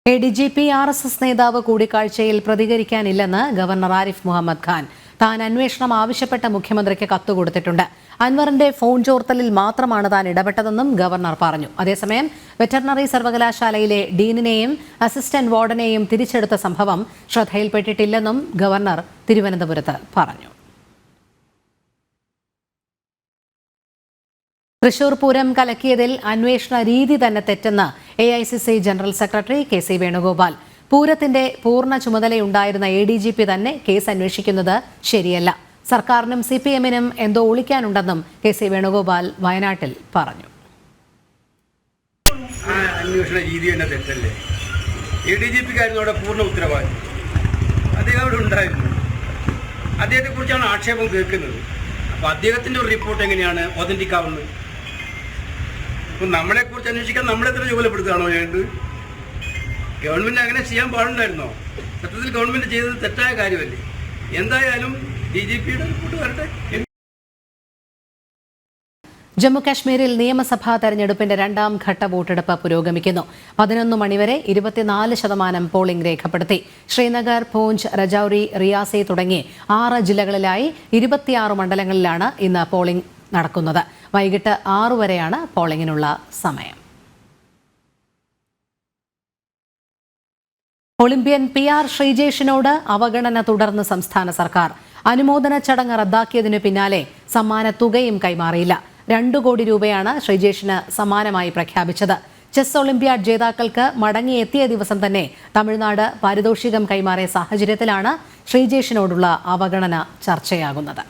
ADGP RSS നേതാവ് കൂടിക്കാഴ്ചയിൽ പ്രതികരിക്കാനില്ലെന്ന് ഗവർണർ ആരിഫ് മുഹമ്മദ് ഖാൻ. താൻ അന്വേഷണം ആവശ്യപ്പെട്ട മുഖ്യമന്ത്രിക്ക് കത്തുകൊടുത്തിട്ടുണ്ട്. അൻവറിന്റെ ഫോൺ ചോർത്തലിൽ മാത്രമാണ് താൻ ഇടപെട്ടതെന്നും ഗവർണർ പറഞ്ഞു. അതേസമയം വെറ്ററിനറി സർവകലാശാലയിലെ ഡീനിനെയും അസിസ്റ്റന്റ് വാർഡനെയും തിരിച്ചെടുത്ത സംഭവം ശ്രദ്ധയിൽപ്പെട്ടിട്ടില്ലെന്നും ഗവർണർ തിരുവനന്തപുരത്ത് പറഞ്ഞു. തൃശൂർ പൂരം കലക്കിയതിൽ അന്വേഷണ രീതി തന്നെ തെറ്റെന്ന് AICC general secretary KC Venugopal. പൂരത്തിന്റെ പൂർണ്ണ ചുമതലയുണ്ടായിരുന്ന ADGP തന്നെ കേസ് അന്വേഷിക്കുന്നത് ശരിയല്ല. സർക്കാരിനും CPM-നും എന്തോ ഒളിക്കാനുണ്ടെന്നും KC വേണുഗോപാൽ വയനാട്ടിൽ പറഞ്ഞു. അന്വേഷണ രീതി തന്നെ തെറ്റല്ലേ? ADGP-ക്കായിരുന്നു അവിടെ പൂർണ്ണ ഉത്തരവാദിത്വം. അദ്ദേഹം അവിടെ ഉണ്ടായിരുന്നു. അദ്ദേഹത്തെക്കുറിച്ചാണ് ആക്ഷേപം കേൾക്കുന്നത്. അപ്പോൾ അദ്ദേഹത്തിൻ്റെ ഒരു റിപ്പോർട്ട് എങ്ങനെയാണ് ഒതന്റിക് ആവുന്നത്? ഇപ്പം നമ്മളെക്കുറിച്ച് അന്വേഷിക്കാൻ നമ്മളെത്ര ചുമതലപ്പെടുത്തുകയാണോ വേണ്ടത്? ഗവൺമെൻറ് അങ്ങനെ ചെയ്യാൻ പാടുണ്ടായിരുന്നോ? സത്യത്തിൽ ഗവൺമെൻറ് ചെയ്തത് തെറ്റായ കാര്യമല്ലേ? എന്തായാലും DGP-യുടെ റിപ്പോർട്ട് വരട്ടെ. ജമ്മുകാശ്മീരിൽ നിയമസഭാ തെരഞ്ഞെടുപ്പിന്റെ 2ാം ഘട്ട വോട്ടെടുപ്പ് പുരോഗമിക്കുന്നു. 11 മണിവരെ 24% പോളിംഗ് രേഖപ്പെടുത്തി. ശ്രീനഗർ, പൂഞ്ച്, രജൌരി, റിയാസി തുടങ്ങി 6 ജില്ലകളിലായി 26 മണ്ഡലങ്ങളിലാണ് ഇന്ന് പോളിംഗ് നടക്കുന്നത്. വൈകിട്ട് 6 വരെയാണ് പോളിംഗിനുള്ള സമയം. ഒളിമ്പ്യൻ PR ശ്രീജേഷിനോട് അവഗണന തുടർന്ന് സംസ്ഥാന സർക്കാർ. അനുമോദന ചടങ്ങ് റദ്ദാക്കിയതിനു പിന്നാലെ സമ്മാന തുകയും കൈമാറിയില്ല. 2 കോടി രൂപയാണ് ശ്രീജേഷിന് സമ്മാനമായി പ്രഖ്യാപിച്ചത്. ചെസ് ഒളിമ്പ്യാഡ് ജേതാക്കൾക്ക് മടങ്ങിയെത്തിയ ദിവസം തന്നെ തമിഴ്നാട് പാരിതോഷികം കൈമാറിയ സാഹചര്യത്തിലാണ് ശ്രീജേഷിനോടുള്ള അവഗണന ചർച്ചയാകുന്നത്.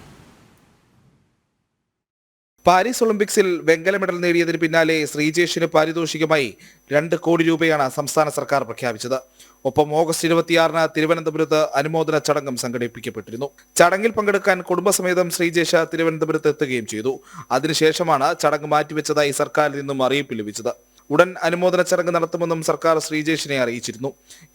പാരീസ് ഒളിമ്പിക്സിൽ വെങ്കല മെഡൽ നേടിയതിന് പിന്നാലെ ശ്രീജേഷിന് പാരിതോഷികമായി 2 കോടി രൂപയാണ് സംസ്ഥാന സർക്കാർ പ്രഖ്യാപിച്ചത്. ഒപ്പം ഓഗസ്റ്റ് 26-ന് തിരുവനന്തപുരത്ത് അനുമോദന ചടങ്ങും സംഘടിപ്പിക്കപ്പെട്ടിരുന്നു. ചടങ്ങിൽ പങ്കെടുക്കാൻ കുടുംബസമേതം ശ്രീജേഷ് തിരുവനന്തപുരത്ത് എത്തുകയും ചെയ്തു. അതിനുശേഷമാണ് ചടങ്ങ് മാറ്റിവെച്ചതായി സർക്കാരിൽ നിന്നും അറിയിപ്പ് ലഭിച്ചത്. ഉടൻ അനുമോദന ചടങ്ങ് നടത്തുമെന്നും സർക്കാർ ശ്രീജേഷിനെ അറിയിച്ചിരുന്നു.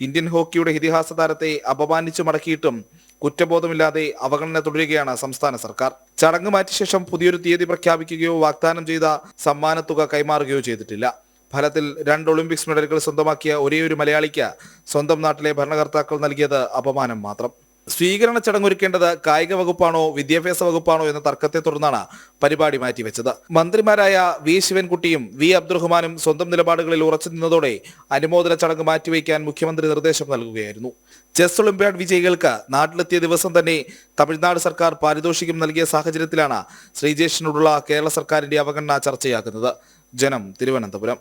ഇന്ത്യൻ ഹോക്കിയുടെ ഇതിഹാസ താരത്തെ അപമാനിച്ചു മടക്കിയിട്ടും കുറ്റബോധമില്ലാതെ അവഗണന തുടരുകയാണ് സംസ്ഥാന സർക്കാർ. ചടങ്ങ് മാറ്റിയ ശേഷം പുതിയൊരു തീയതി പ്രഖ്യാപിക്കുകയോ വാഗ്ദാനം ചെയ്ത സമ്മാനത്തുക കൈമാറുകയോ ചെയ്തിട്ടില്ല. ഫലത്തിൽ 2 ഒളിമ്പിക്സ് മെഡലുകൾ സ്വന്തമാക്കിയ ഒരേയൊരു മലയാളിക്ക് സ്വന്തം നാട്ടിലെ ഭരണകർത്താക്കൾ നൽകിയത് അപമാനം മാത്രം. സ്വീകരണ ചടങ്ങൊരുക്കേണ്ടത് കായിക വകുപ്പാണോ വിദ്യാഭ്യാസ വകുപ്പാണോ എന്ന തർക്കത്തെ തുടർന്നാണ് പരിപാടി മാറ്റിവെച്ചത്. മന്ത്രിമാരായ V ശിവൻകുട്ടിയും V അബ്ദുറഹ്മാനും സ്വന്തം നിലപാടുകളിൽ ഉറച്ചു നിന്നതോടെ അനുമോദന ചടങ്ങ് മാറ്റിവെക്കാൻ മുഖ്യമന്ത്രി നിർദ്ദേശം നൽകുകയായിരുന്നു. ചെസ് ഒളിമ്പ്യാഡ് വിജയികൾക്ക് നാട്ടിലെത്തിയ ദിവസം തന്നെ തമിഴ്നാട് സർക്കാർ പാരിതോഷികം നൽകിയ സാഹചര്യത്തിലാണ് ശ്രീജേഷിനോടുള്ള കേരള സർക്കാരിന്റെ അവഗണന ചർച്ചയാക്കുന്നത്. ജനം, തിരുവനന്തപുരം.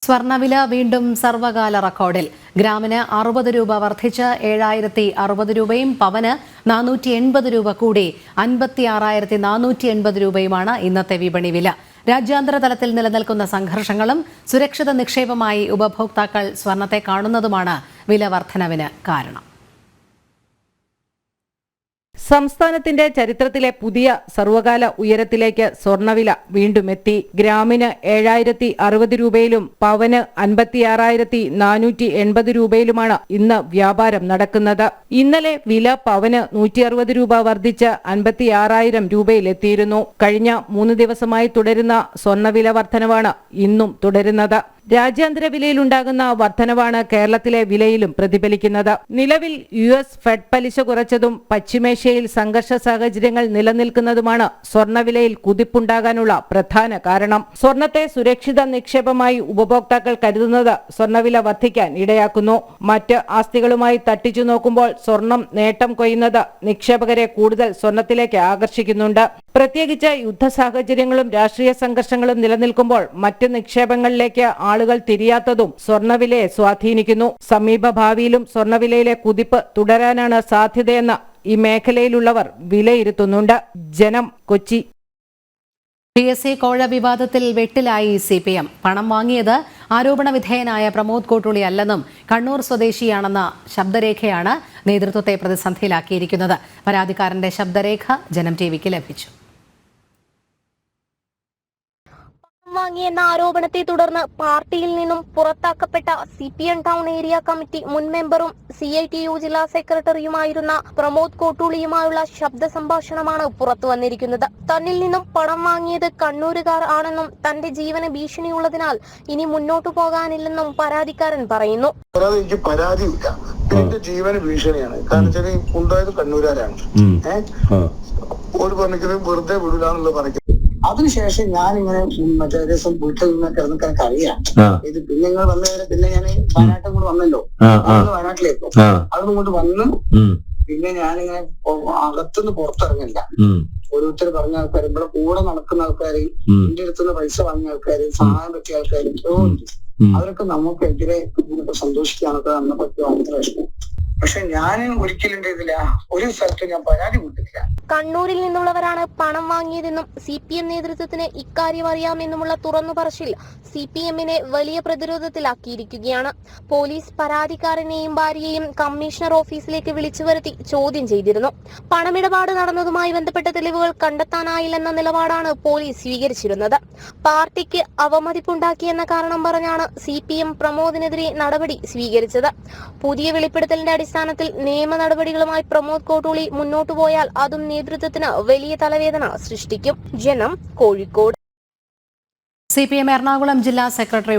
സ്വർണ്ണവില വീണ്ടും സർവകാല റെക്കോർഡിൽ. ഗ്രാമിന് 60 രൂപ വർദ്ധിച്ച് 7060 രൂപയും പവന് 480 രൂപ കൂടി 56,480 രൂപയുമാണ് ഇന്നത്തെ വിപണി വില. രാജ്യാന്തര തലത്തിൽ നിലനിൽക്കുന്ന സംഘർഷങ്ങളും സുരക്ഷിത നിക്ഷേപമായി ഉപഭോക്താക്കൾ സ്വർണത്തെ കാണുന്നതുമാണ് വില വർധനവിന് കാരണം. സംസ്ഥാനത്തിന്റെ ചരിത്രത്തിലെ പുതിയ സർവകാല ഉയരത്തിലേക്ക് സ്വർണ്ണവില വീണ്ടും എത്തി. ഗ്രാമിന് 7060 രൂപയിലും പവന് 56,480 രൂപയിലുമാണ് ഇന്ന് വ്യാപാരം നടക്കുന്നത്. ഇന്നലെ വില പവന് 160 രൂപ വർദ്ധിച്ച് 56,000 രൂപയിലെത്തിയിരുന്നു. കഴിഞ്ഞ 3 ദിവസമായി തുടരുന്ന സ്വർണ്ണവില വർധനവാണ് ഇന്നും തുടരുന്നത്. രാജ്യാന്തര വിലയിലുണ്ടാകുന്ന വർധനവാണ് കേരളത്തിലെ വിലയിലും പ്രതിഫലിക്കുന്നത്. നിലവിൽ US ഫെഡ് പലിശ കുറച്ചതും പശ്ചിമേഷ്യയിൽ സംഘർഷ സാഹചര്യങ്ങൾ നിലനിൽക്കുന്നതുമാണ് സ്വർണ്ണവിലയിൽ കുതിപ്പുണ്ടാകാനുള്ള പ്രധാന കാരണം. സ്വർണത്തെ സുരക്ഷിത നിക്ഷേപമായി ഉപഭോക്താക്കൾ കരുതുന്നത് സ്വർണ്ണവില വർദ്ധിക്കാൻ ഇടയാക്കുന്നു. മറ്റ് ആസ്തികളുമായി തട്ടിച്ചു നോക്കുമ്പോൾ സ്വർണം നേട്ടം കൊയ്യുന്നത് നിക്ഷേപകരെ കൂടുതൽ സ്വർണത്തിലേക്ക് ആകർഷിക്കുന്നുണ്ട്. പ്രത്യേകിച്ച് യുദ്ധ സാഹചര്യങ്ങളും രാഷ്ട്രീയ സംഘർഷങ്ങളും നിലനിൽക്കുമ്പോൾ മറ്റ് നിക്ഷേപങ്ങളിലേക്ക് ആളുകൾ തിരിയാത്തതും സ്വർണ്ണവിലയെ സ്വാധീനിക്കുന്നു. സമീപ ഭാവിയിലും സ്വർണ്ണവിലയിലെ കുതിപ്പ് തുടരാനാണ് സാധ്യതയെന്ന് ഈ മേഖലയിലുള്ളവർ വിലയിരുത്തുന്നുണ്ട്. ജനം, കൊച്ചി. PSC കോഴ വിവാദത്തിൽ വെട്ടിലായി CPM. പണം വാങ്ങിയത് ആരോപണ വിധേയനായ പ്രമോദ് കോട്ടൂളി അല്ലെന്നും കണ്ണൂർ സ്വദേശിയാണെന്ന ശബ്ദരേഖയാണ് നേതൃത്വത്തെ പ്രതിസന്ധിയിലാക്കിയിരിക്കുന്നത്. പരാതിക്കാരന്റെ ശബ്ദരേഖ ജനം TVക്ക് ലഭിച്ചു. വാങ്ങിയെന്ന ആരോപണത്തെ തുടർന്ന് പാർട്ടിയിൽ നിന്നും പുറത്താക്കപ്പെട്ട CPM ടൗൺ ഏരിയ കമ്മിറ്റി മുൻ മെമ്പറും CITU ജില്ലാ സെക്രട്ടറിയുമായിരുന്ന പ്രമോദ് കോട്ടൂളിയുമായുള്ള ശബ്ദ സംഭാഷണമാണ് പുറത്തു വന്നിരിക്കുന്നത്. തന്നിൽ നിന്നും പണം വാങ്ങിയത് കണ്ണൂരുകാർ ആണെന്നും തന്റെ ജീവന് ഭീഷണിയുള്ളതിനാൽ ഇനി മുന്നോട്ടു പോകാനില്ലെന്നും പരാതിക്കാരൻ പറയുന്നു. എനിക്ക് പരാതിയില്ല, എന്റെ ജീവന് ഭീഷണിയാണ്. കാരണം വെച്ചാൽ ഉണ്ടായത് കണ്ണൂരുകാരാണ്. ഒരു പറഞ്ഞത് വെറുതെ വിടൂലെന്നുള്ള പറഞ്ഞു. അതിനുശേഷം ഞാനിങ്ങനെ മറ്റേ ദിവസം വീട്ടിൽ നിന്ന് കിടന്നൊക്കെ എനിക്ക് അറിയാം. ഇത് പിന്നെ നിങ്ങൾ വന്നവരെ പിന്നെ ഞാൻ വയനാട്ടിൽ കൂടെ വന്നല്ലോ, വയനാട്ടിലേക്കോ അതൊന്നും കൊണ്ട് വന്ന് പിന്നെ ഞാനിങ്ങനെ അകത്തുനിന്ന് പുറത്തിറങ്ങില്ല. ഓരോരുത്തർ പറഞ്ഞ ആൾക്കാർ, ഇവിടെ കൂടെ നടക്കുന്ന ആൾക്കാര്, എന്റെ അടുത്തുനിന്ന് പൈസ വാങ്ങിയ ആൾക്കാര്, സഹായം പറ്റിയ ആൾക്കാർ എത്രയോ ഉണ്ട്. അവരൊക്കെ നമുക്കെതിരെ സന്തോഷിക്കാനൊക്കെ നമ്മളെ പറ്റി ഭയങ്കര വിഷമം. പക്ഷെ ഞാൻ ഒരിക്കലും ചെയ്തില്ല, ഒരു സ്ഥലത്ത് ഞാൻ പരാതി കൊടുത്തിട്ടില്ല. കണ്ണൂരിൽ നിന്നുള്ളവരാണ് പണം വാങ്ങിയതെന്നും CPM നേതൃത്വത്തിന് ഇക്കാര്യം അറിയാമെന്നുമുള്ള തുറന്നു പറച്ചിൽ CPMനെ വലിയ പ്രതിരോധത്തിലാക്കിയിരിക്കുകയാണ്. പോലീസ് പരാതിക്കാരനെയും ഭാര്യയെയും കമ്മീഷണർ ഓഫീസിലേക്ക് വിളിച്ചു വരുത്തി ചോദ്യം ചെയ്തിരുന്നു. പണമിടപാട് നടന്നതുമായി ബന്ധപ്പെട്ട തെളിവുകൾ കണ്ടെത്താനായില്ലെന്ന നിലപാടാണ് പോലീസ് സ്വീകരിച്ചിരുന്നത്. പാർട്ടിക്ക് അവമതിപ്പുണ്ടാക്കിയെന്ന കാരണം പറഞ്ഞാണ് CPM പ്രമോദിനെതിരെ നടപടി സ്വീകരിച്ചത്. പുതിയ വെളിപ്പെടുത്തലിന്റെ അടിസ്ഥാനത്തിൽ നിയമ നടപടികളുമായി പ്രമോദ് കോട്ടൂളി മുന്നോട്ടു പോയാൽ അതും നേതൃത്വത്തിന് വലിയ തലവേദന സൃഷ്ടിക്കും. ജനം, കോഴിക്കോട്. CPM എറണാകുളം ജില്ലാ സെക്രട്ടറി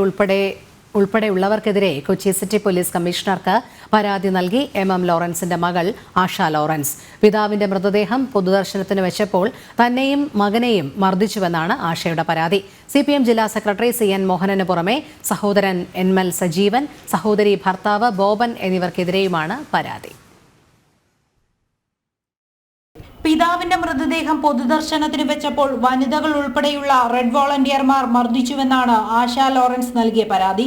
ഉൾപ്പെടെയുള്ളവർക്കെതിരെ കൊച്ചി സിറ്റി പോലീസ് കമ്മീഷണർക്ക് പരാതി നൽകി MM ലോറൻസിന്റെ മകൾ ആശ ലോറൻസ്. പിതാവിന്റെ മൃതദേഹം പൊതുദർശനത്തിന് വെച്ചപ്പോൾ തന്നെയും മകനെയും മർദ്ദിച്ചുവെന്നാണ് ആശയുടെ പരാതി. CPM ജില്ലാ സെക്രട്ടറി CN മോഹനന് പുറമെ സഹോദരൻ NML സജീവൻ, സഹോദരി ഭർത്താവ് ബോബൻ എന്നിവർക്കെതിരെയുമാണ് പരാതി. പിതാവിന്റെ മൃതദേഹം പൊതുദർശനത്തിന് വെച്ചപ്പോൾ വനിതകൾ ഉൾപ്പെടെയുള്ള റെഡ് വോളണ്ടിയർമാർ മർദ്ദിച്ചുവെന്നാണ് ആശ ലോറൻസ് നൽകിയ പരാതി.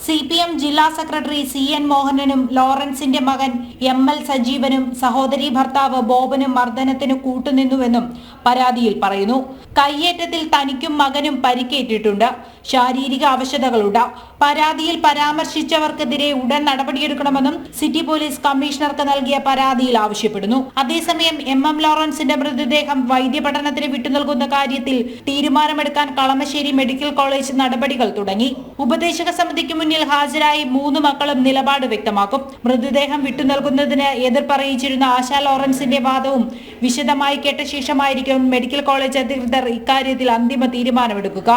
CPM ജില്ലാ സെക്രട്ടറി CN മോഹനനും ലോറൻസിന്റെ മകൻ ML സജീവനും സഹോദരി ഭർത്താവ് ബോബനും മർദ്ദനത്തിന് കൂട്ടുനിന്നുവെന്നും പരാതിയിൽ പറയുന്നു. കയ്യേറ്റത്തിൽ തനിക്കും മകനും പരിക്കേറ്റിട്ടുണ്ട്. ശാരീരിക അവശതകളുണ്ട്. പരാതിയിൽ പരാമർശിച്ചവർക്കെതിരെ ഉടൻ നടപടിയെടുക്കണമെന്നും സിറ്റി പോലീസ് കമ്മീഷണർക്ക് നൽകിയ പരാതിയിൽ ആവശ്യപ്പെടുന്നു. അതേസമയം MM ലോറൻസിന്റെ മൃതദേഹം വൈദ്യപഠനത്തിന് വിട്ടുനൽകുന്ന കാര്യത്തിൽ തീരുമാനമെടുക്കാൻ കളമശ്ശേരി മെഡിക്കൽ കോളേജ് നടപടികൾ തുടങ്ങി. ഉപദേശക സമിതിക്ക് മുന്നിൽ ഹാജരായി 3 മക്കളും നിലപാട് വ്യക്തമാക്കും. മൃതദേഹം വിട്ടുനൽകുന്നതിന് എതിർപ്പറിയിച്ചിരുന്ന ആശ ലോറൻസിന്റെ വാദവും വിശദമായി കേട്ട ശേഷമായിരിക്കും മെഡിക്കൽ കോളേജ് അധികൃതർ ഇക്കാര്യത്തിൽ അന്തിമ തീരുമാനമെടുക്കുക.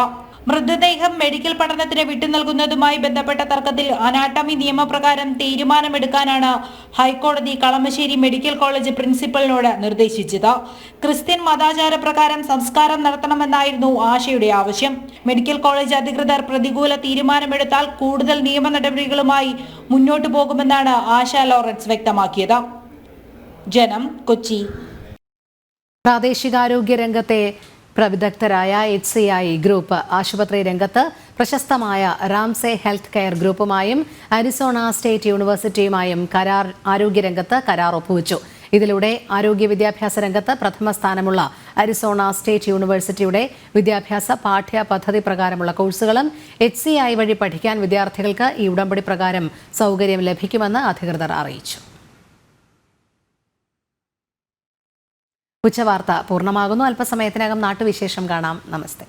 മൃതദേഹം മെഡിക്കൽ പഠനത്തിന് വിട്ടുനൽകുന്നതുമായി ബന്ധപ്പെട്ട തർക്കത്തിൽ അനാട്ടമി നിയമപ്രകാരം തീരുമാനമെടുക്കാനാണ് ഹൈക്കോടതി കളമശ്ശേരി മെഡിക്കൽ കോളേജ് പ്രിൻസിപ്പലിനോട് നിർദ്ദേശിച്ചത്. ക്രിസ്ത്യൻ മതാചാര പ്രകാരം സംസ്കാരം നടത്തണമെന്നായിരുന്നു ആശയുടെ ആവശ്യം. മെഡിക്കൽ കോളേജ് അധികൃതർ പ്രതികൂല തീരുമാനമെടുത്താൽ കൂടുതൽ നിയമ നടപടികളുമായി മുന്നോട്ടു പോകുമെന്നാണ് ആശ ലോറൻസ് വ്യക്തമാക്കിയത്. ജനം, കൊച്ചി. പ്രാദേശികാരോഗ്യ രംഗത്തെ പ്രവിദഗ്ധരായ HCI ഗ്രൂപ്പ് ആശുപത്രി രംഗത്ത് പ്രശസ്തമായ റാംസെ ഹെൽത്ത് കെയർ ഗ്രൂപ്പുമായും അരിസോണ സ്റ്റേറ്റ് യൂണിവേഴ്സിറ്റിയുമായും ആരോഗ്യരംഗത്ത് കരാർ ഒപ്പുവെച്ചു. ഇതിലൂടെ ആരോഗ്യ വിദ്യാഭ്യാസ രംഗത്ത് പ്രഥമ സ്ഥാനമുള്ള അരിസോണ സ്റ്റേറ്റ് യൂണിവേഴ്സിറ്റിയുടെ വിദ്യാഭ്യാസ പാഠ്യ പദ്ധതി പ്രകാരമുള്ള കോഴ്സുകളും HCI വഴി പഠിക്കാൻ വിദ്യാർത്ഥികൾക്ക് ഈ ഉടമ്പടി പ്രകാരം സൗകര്യം ലഭിക്കുമെന്ന് അധികൃതർ അറിയിച്ചു. ഉച്ചവാർത്ത പൂർണ്ണമാകുന്നു. അല്പസമയത്തിനകം നാട്ടുവിശേഷം കാണാം. നമസ്തേ.